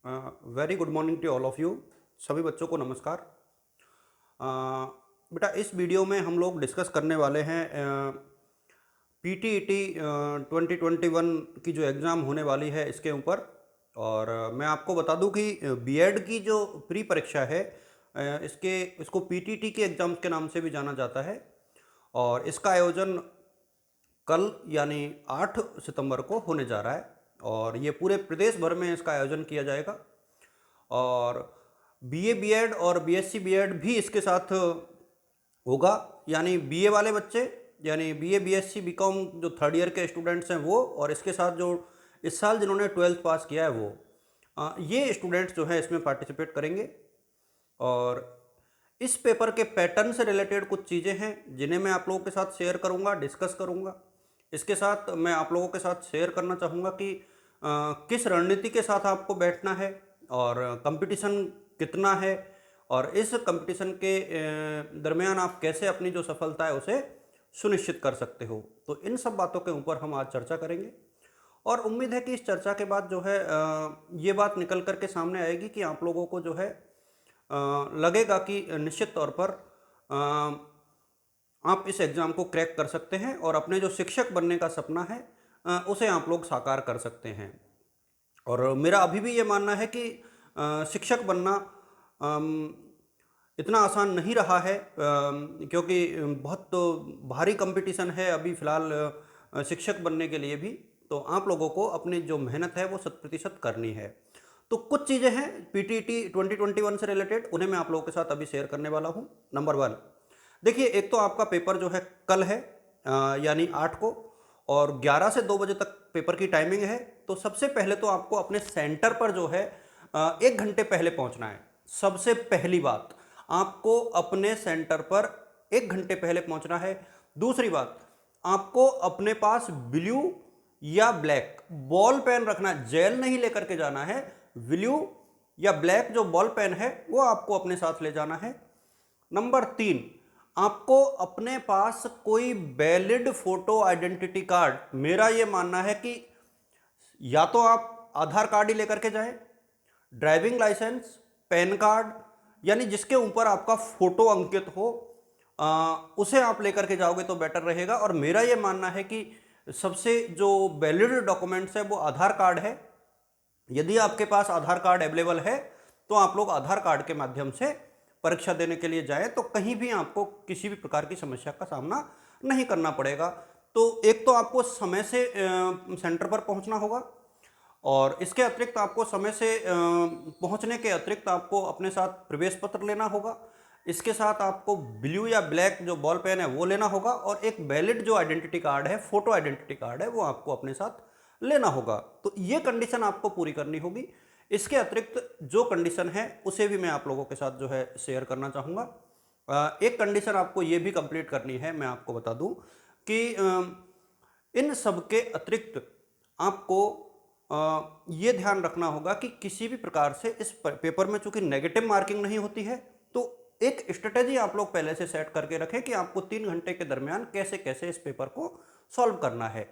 Very good morning to all of you. सभी बच्चों को नमस्कार। अ, बेटा इस वीडियो में हम लोग डिस्कस करने वाले हैं पीटीईटी 2021 की जो एग्ज़ाम होने वाली है इसके ऊपर। और मैं आपको बता दूं कि बीएड की जो प्री परीक्षा है इसको पीटीईटी के एग्ज़ाम के नाम से भी जाना जाता है। और इसका आयोजन कल यानी 8 सितंबर को होने जा रहा है और ये पूरे प्रदेश भर में इसका आयोजन किया जाएगा। और बीए बीएड और बीएससी बीएड भी इसके साथ होगा। यानी बीए वाले बच्चे यानी बीए बीएससी बीकॉम जो थर्ड ईयर के स्टूडेंट्स हैं वो, और इसके साथ जो इस साल जिन्होंने 12th पास किया है वो, ये स्टूडेंट्स जो है इसमें पार्टिसिपेट करेंगे। और इस पेपर के पैटर्न से रिलेटेड कुछ चीज़ें हैं जिन्हें मैं आप लोगों के साथ शेयर करूंगा, डिस्कस करूंगा। इसके साथ मैं आप लोगों के साथ शेयर करना चाहूँगा कि किस रणनीति के साथ आपको बैठना है और कंपटीशन कितना है, और इस कंपटीशन के दरमियान आप कैसे अपनी जो सफलता है उसे सुनिश्चित कर सकते हो। तो इन सब बातों के ऊपर हम आज चर्चा करेंगे और उम्मीद है कि इस चर्चा के बाद जो है ये बात निकल कर के सामने आएगी कि आप लोगों को जो है लगेगा कि निश्चित तौर पर आप इस एग्ज़ाम को क्रैक कर सकते हैं और अपने जो शिक्षक बनने का सपना है उसे आप लोग साकार कर सकते हैं। और मेरा अभी भी ये मानना है कि शिक्षक बनना इतना आसान नहीं रहा है, क्योंकि बहुत तो भारी कंपटीशन है अभी फ़िलहाल शिक्षक बनने के लिए भी। तो आप लोगों को अपनी जो मेहनत है वो 100% करनी है। तो कुछ चीज़ें हैं पीटीईटी 2021 से रिलेटेड, उन्हें मैं आप लोगों के साथ अभी शेयर करने वाला हूँ। नंबर 1, देखिए एक तो आपका पेपर जो है कल है यानी 8 को, और 11 से 2 बजे तक पेपर की टाइमिंग है। तो सबसे पहले तो आपको अपने सेंटर पर जो है 1 घंटे पहले पहुंचना है। सबसे पहली बात, आपको अपने सेंटर पर 1 घंटे पहले पहुंचना है। दूसरी बात, आपको अपने पास ब्लू या ब्लैक बॉल पेन रखना, जेल नहीं लेकर के जाना है। ब्लू या ब्लैक जो बॉल पेन है वो आपको अपने साथ ले जाना है। नंबर 3, आपको अपने पास कोई वैलिड फोटो आइडेंटिटी कार्ड, मेरा ये मानना है कि या तो आप आधार कार्ड ही लेकर के जाएं, ड्राइविंग लाइसेंस, पैन कार्ड, यानी जिसके ऊपर आपका फोटो अंकित हो उसे आप लेकर के जाओगे तो बेटर रहेगा। और मेरा ये मानना है कि सबसे जो वैलिड डॉक्यूमेंट्स है वो आधार कार्ड है। यदि आपके पास आधार कार्ड अवेलेबल है तो आप लोग आधार कार्ड के माध्यम से परीक्षा देने के लिए जाएं, तो कहीं भी आपको किसी भी प्रकार की समस्या का सामना नहीं करना पड़ेगा। तो एक तो आपको समय से सेंटर पर पहुंचना होगा, और इसके अतिरिक्त आपको समय से पहुंचने के अतिरिक्त आपको अपने साथ प्रवेश पत्र लेना होगा। इसके साथ आपको ब्लू या ब्लैक जो बॉल पेन है वो लेना होगा, और एक वैलिड जो आइडेंटिटी कार्ड है, फोटो आइडेंटिटी कार्ड है, वो आपको अपने साथ लेना होगा। तो ये कंडीशन आपको पूरी करनी होगी। इसके अतिरिक्त जो कंडीशन है उसे भी मैं आप लोगों के साथ जो है शेयर करना चाहूँगा। एक कंडीशन आपको ये भी कंप्लीट करनी है, मैं आपको बता दूं कि इन सब के अतिरिक्त आपको ये ध्यान रखना होगा कि किसी भी प्रकार से इस पेपर में चूंकि नेगेटिव मार्किंग नहीं होती है, तो एक स्ट्रेटेजी आप लोग पहले से सेट करके रखें कि आपको 3 घंटे के दरमियान कैसे कैसे इस पेपर को सॉल्व करना है।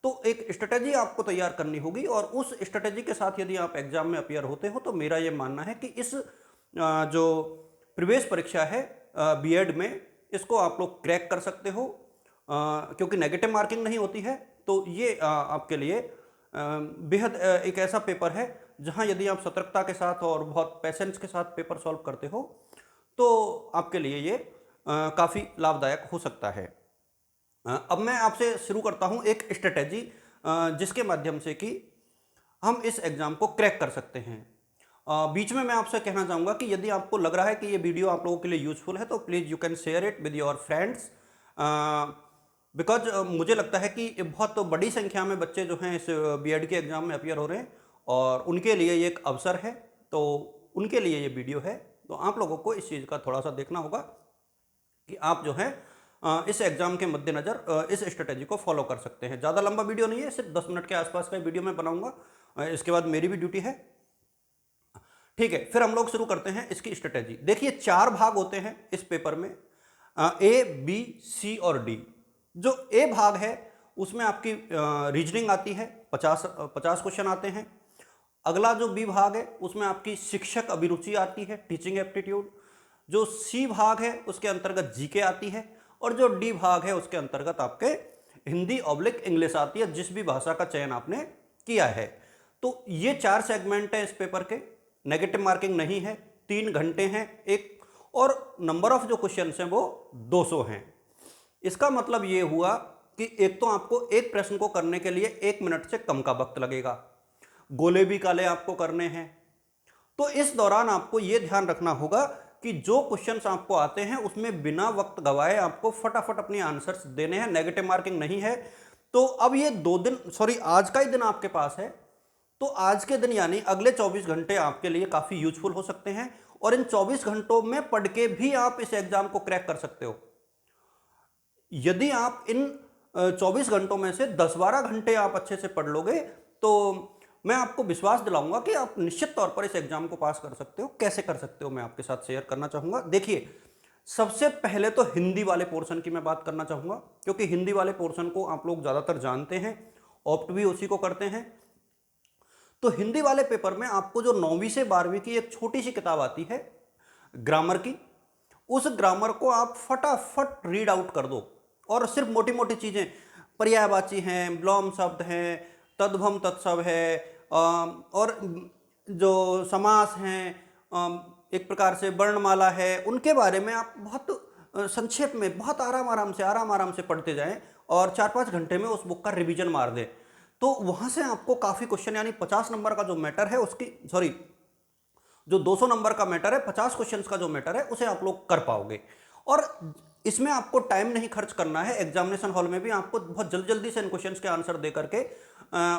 तो एक स्ट्रेटेजी आपको तैयार करनी होगी, और उस स्ट्रेटेजी के साथ यदि आप एग्जाम में अपियर होते हो तो मेरा ये मानना है कि इस जो प्रवेश परीक्षा है बीएड में, इसको आप लोग क्रैक कर सकते हो, क्योंकि नेगेटिव मार्किंग नहीं होती है। तो ये आपके लिए बेहद एक ऐसा पेपर है जहां यदि आप सतर्कता के साथ और बहुत पेशेंस के साथ पेपर सॉल्व करते हो तो आपके लिए ये काफ़ी लाभदायक हो सकता है। अब मैं आपसे शुरू करता हूं एक स्ट्रेटेजी जिसके माध्यम से कि हम इस एग्ज़ाम को क्रैक कर सकते हैं। बीच में मैं आपसे कहना चाहूँगा कि यदि आपको लग रहा है कि ये वीडियो आप लोगों के लिए यूज़फुल है तो please you can share it with your friends, because मुझे लगता है कि बहुत बड़ी संख्या में बच्चे जो हैं इस बीएड के एग्ज़ाम में अपियर हो रहे हैं और उनके लिए ये एक अवसर है। तो उनके लिए ये वीडियो है। तो आप लोगों को इस चीज़ का थोड़ा सा देखना होगा कि आप जो है इस एग्ज़ाम के मद्देनज़र इस स्ट्रेटेजी को फॉलो कर सकते हैं। ज़्यादा लंबा वीडियो नहीं है, सिर्फ 10 मिनट के आसपास का वीडियो मैं बनाऊंगा। इसके बाद मेरी भी ड्यूटी है। ठीक है, फिर हम लोग शुरू करते हैं इसकी स्ट्रेटेजी। देखिए 4 भाग होते हैं इस पेपर में, ए बी सी और डी। जो ए भाग है उसमें आपकी रीजनिंग आती है, 50 क्वेश्चन आते हैं। अगला जो बी भाग है उसमें आपकी शिक्षक अभिरुचि आती है, टीचिंग एप्टीट्यूड। जो सी भाग है उसके अंतर्गत जीके आती है, और जो डी भाग है उसके अंतर्गत आपके हिंदी ऑब्लिक इंग्लिश आती है, जिस भी भाषा का चयन आपने किया है। तो ये 4 सेगमेंट है इस पेपर के। नेगेटिव मार्किंग नहीं है, 3 घंटे हैं एक, और नंबर ऑफ जो क्वेश्चन हैं वो 200 हैं। इसका मतलब ये हुआ कि एक तो आपको एक प्रश्न को करने के लिए 1 मिनट से कम का वक्त लगेगा, गोले भी काले आपको करने हैं। तो इस दौरान आपको ये ध्यान रखना होगा कि जो क्वेश्चंस आपको आते हैं उसमें बिना वक्त गवाए आपको फटाफट अपने आंसर्स देने हैं। नेगेटिव मार्किंग नहीं है। तो अब ये 2 दिन, सॉरी आज का ही दिन आपके पास है, तो आज के दिन यानी अगले 24 घंटे आपके लिए काफी यूजफुल हो सकते हैं, और इन 24 घंटों में पढ़ के भी आप इस एग्जाम को क्रैक कर सकते हो। यदि आप इन 24 घंटों में से 10-12 घंटे आप अच्छे से पढ़ लोगे तो मैं आपको विश्वास दिलाऊंगा कि आप निश्चित तौर पर इस एग्जाम को पास कर सकते हो। कैसे कर सकते हो मैं आपके साथ शेयर करना चाहूंगा। देखिए, सबसे पहले तो हिंदी वाले पोर्शन की मैं बात करना चाहूंगा, क्योंकि हिंदी वाले पोर्शन को आप लोग ज्यादातर जानते हैं, ऑप्ट भी उसी को करते हैं। तो हिंदी वाले पेपर में आपको जो 9वीं से 12वीं की एक छोटी सी किताब आती है ग्रामर की, उस ग्रामर को आप फटाफट रीड आउट कर दो, और सिर्फ मोटी मोटी चीजें, पर्यायवाची हैं, विलोम शब्द हैं, तद्भव तत्सव है, और जो समास हैं, एक प्रकार से वर्णमाला है, उनके बारे में आप बहुत संक्षेप में, बहुत आराम से पढ़ते जाएं, और 4-5 घंटे में उस बुक का रिवीजन मार दें। तो वहां से आपको काफी क्वेश्चन, यानी 50 नंबर का जो मैटर है उसकी, सॉरी जो 200 नंबर का मैटर है, 50 क्वेश्चंस का जो मैटर है उसे आप लोग कर पाओगे। और इसमें आपको टाइम नहीं खर्च करना है, एग्जामिनेशन हॉल में भी आपको बहुत जल्दी से इन क्वेश्चंस के आंसर दे करके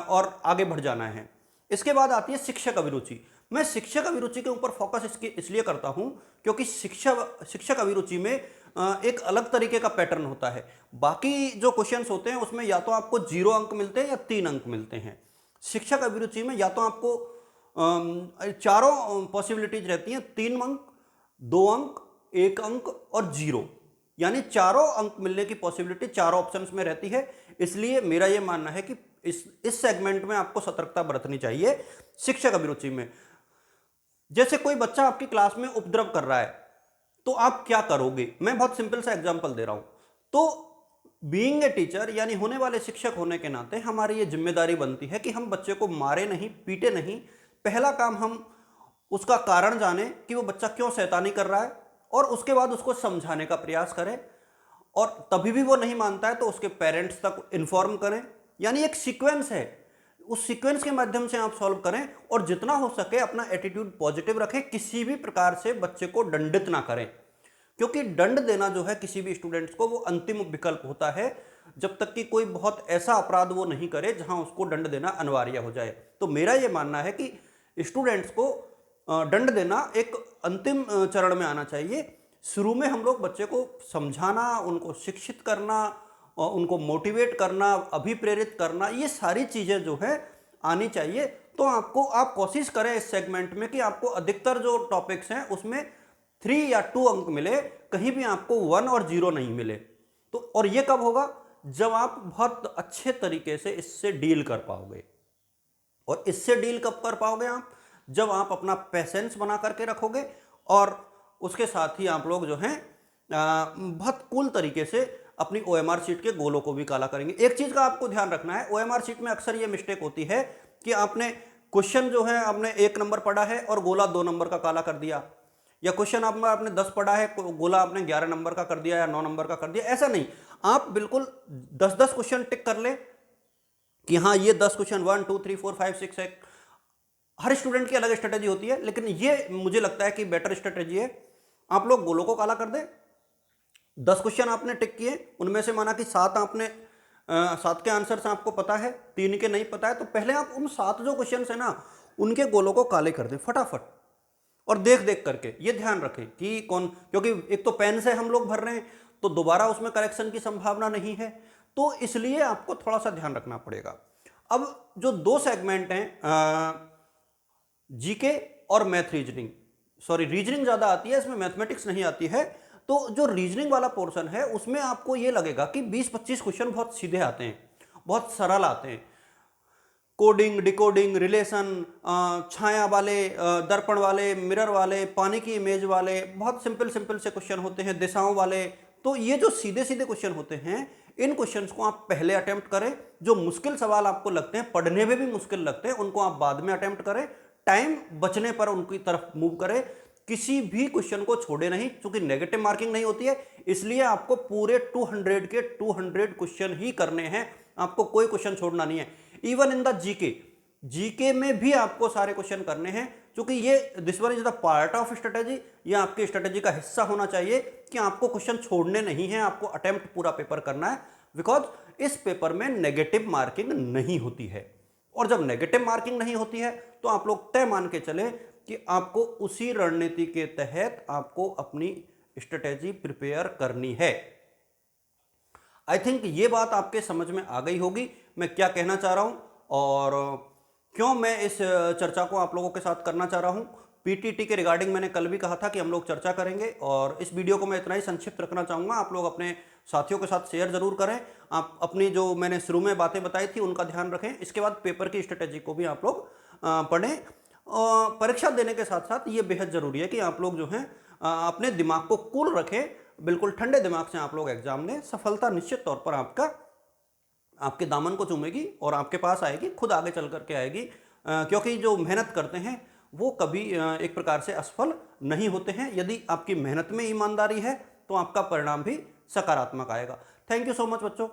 और आगे बढ़ जाना है। इसके बाद आती है शिक्षक अभिरुचि। मैं शिक्षक अभिरुचि के ऊपर फोकस इसलिए करता हूं क्योंकि शिक्षक अभिरुचि में एक अलग तरीके का पैटर्न होता है। बाकी जो क्वेश्चंस होते हैं उसमें या तो आपको 0 अंक मिलते हैं या 3 अंक मिलते हैं। शिक्षक अभिरुचि में या तो आपको चारों पॉसिबिलिटीज रहती हैं, 3 अंक, 2 अंक, 1 अंक और 0, यानी चारों अंक मिलने की पॉसिबिलिटी चारों ऑप्शंस में रहती है। इसलिए मेरा यह मानना है कि इस सेगमेंट में आपको सतर्कता बरतनी चाहिए। शिक्षक अभिरुचि में जैसे कोई बच्चा आपकी क्लास में उपद्रव कर रहा है तो आप क्या करोगे, मैं बहुत सिंपल सा एग्जांपल दे रहा हूं। तो बीइंग ए टीचर, यानी होने वाले शिक्षक होने के नाते हमारी ये जिम्मेदारी बनती है कि हम बच्चे को मारे नहीं, पीटे नहीं। पहला काम हम उसका कारण जाने कि वो बच्चा क्यों शैतानी कर रहा है, और उसके बाद उसको समझाने का प्रयास करें, और तभी भी वो नहीं मानता है तो उसके पेरेंट्स तक इन्फॉर्म करें। यानी एक सीक्वेंस है, उस सीक्वेंस के माध्यम से आप सॉल्व करें, और जितना हो सके अपना एटीट्यूड पॉजिटिव रखें, किसी भी प्रकार से बच्चे को दंडित ना करें, क्योंकि दंड देना जो है किसी भी स्टूडेंट्स को वो अंतिम विकल्प होता है, जब तक कि कोई बहुत ऐसा अपराध वो नहीं करे जहां उसको दंड देना अनिवार्य हो जाए। तो मेरा ये मानना है कि स्टूडेंट्स को दंड देना एक अंतिम चरण में आना चाहिए। शुरू में हम लोग बच्चे को समझाना, उनको शिक्षित करना, और उनको मोटिवेट करना, अभिप्रेरित करना, ये सारी चीज़ें जो है आनी चाहिए। तो आप कोशिश करें इस सेगमेंट में कि आपको अधिकतर जो टॉपिक्स हैं उसमें 3 या 2 अंक मिले, कहीं भी आपको 1 और 0 नहीं मिले। तो और ये कब होगा, जब आप बहुत अच्छे तरीके से इससे डील कर पाओगे। और इससे डील कब कर पाओगे आप, जब आप अपना पेशेंस बना करके रखोगे, और उसके साथ ही आप लोग जो हैं बहुत कूल तरीके से अपनी OMR शीट के गोलों को भी काला करेंगे। एक चीज का आपको ध्यान रखना है, OMR शीट में अक्सर ये मिस्टेक होती है कि आपने क्वेश्चन जो है आपने 1 नंबर पढ़ा है और गोला 2 नंबर का काला कर दिया, या क्वेश्चन आपने 10 पढ़ा है, गोला आपने 11 नंबर का कर दिया या 9 नंबर का कर दिया। ऐसा नहीं, आप बिल्कुल 10-10 क्वेश्चन टिक कर ले कि हाँ ये 10 क्वेश्चन 1 2 3 4 5 6 है। हर स्टूडेंट की अलग स्ट्रेटेजी होती है, लेकिन ये मुझे लगता है कि बेटर स्ट्रेटेजी है। आप लोग गोलों को काला कर दें, 10 क्वेश्चन आपने टिक किए, उनमें से माना कि 7 के आंसर आपको पता है, 3 के नहीं पता है, तो पहले आप उन 7 जो क्वेश्चन है ना उनके गोलों को काले कर दें फटाफट, और देख देख करके ये ध्यान रखें कि कौन, क्योंकि एक तो पेन से हम लोग भर रहे हैं तो दोबारा उसमें करेक्शन की संभावना नहीं है, तो इसलिए आपको थोड़ा सा ध्यान रखना पड़ेगा। अब जो 2 सेगमेंट हैं जीके और मैथ रीजनिंग, सॉरी रीजनिंग ज्यादा आती है इसमें, मैथमेटिक्स नहीं आती है। तो जो रीजनिंग वाला पोर्शन है उसमें आपको ये लगेगा कि 20-25 क्वेश्चन बहुत सीधे आते हैं, बहुत सरल आते हैं। कोडिंग, डिकोडिंग, रिलेशन, छाया वाले, दर्पण वाले, मिरर वाले, पानी की इमेज वाले, बहुत सिंपल सिंपल से क्वेश्चन होते हैं, दिशाओं वाले। तो ये जो सीधे सीधे क्वेश्चन होते हैं, इन क्वेश्चंस को आप पहले अटेम्प्ट करें। जो मुश्किल सवाल आपको लगते हैं, पढ़ने में भी मुश्किल लगते हैं, उनको आप बाद में अटेम्प्ट करें। टाइम बचने पर उनकी तरफ मूव करें, किसी भी क्वेश्चन को छोड़े नहीं, क्योंकि नेगेटिव मार्किंग नहीं होती है। इसलिए आपको पूरे 200 के 200 क्वेश्चन ही करने हैं, आपको कोई क्वेश्चन छोड़ना नहीं है। इवन इन द जीके में भी आपको सारे क्वेश्चन करने हैं, क्योंकि ये this one is the part of strategy. ये आपकी स्ट्रेटेजी का हिस्सा होना चाहिए कि आपको क्वेश्चन छोड़ने नहीं है, आपको अटेम्प्ट पूरा पेपर करना है। बिकॉज इस पेपर में नेगेटिव मार्किंग नहीं होती है, और जब नेगेटिव मार्किंग नहीं होती है तो आप लोग तय मान के चले कि आपको उसी रणनीति के तहत आपको अपनी स्ट्रेटेजी प्रिपेयर करनी है। आई थिंक ये बात आपके समझ में आ गई होगी मैं क्या कहना चाह रहा हूं, और क्यों मैं इस चर्चा को आप लोगों के साथ करना चाह रहा हूं। पीटीटी के रिगार्डिंग मैंने कल भी कहा था कि हम लोग चर्चा करेंगे, और इस वीडियो को मैं इतना ही संक्षिप्त रखना चाहूँगा। आप लोग अपने साथियों के साथ शेयर जरूर करें। आप अपनी जो मैंने शुरू में बातें बताई थी उनका ध्यान रखें। इसके बाद पेपर की स्ट्रेटेजी को भी आप लोग पढ़ें। परीक्षा देने के साथ साथ ये बेहद ज़रूरी है कि आप लोग जो हैं अपने दिमाग को कूल रखें, बिल्कुल ठंडे दिमाग से आप लोग एग्जाम दें। सफलता निश्चित तौर पर आपके दामन को चूमेगी और आपके पास आएगी, खुद आगे चल करके आएगी। क्योंकि जो मेहनत करते हैं वो कभी एक प्रकार से असफल नहीं होते हैं। यदि आपकी मेहनत में ईमानदारी है तो आपका परिणाम भी सकारात्मक आएगा। थैंक यू सो मच बच्चों।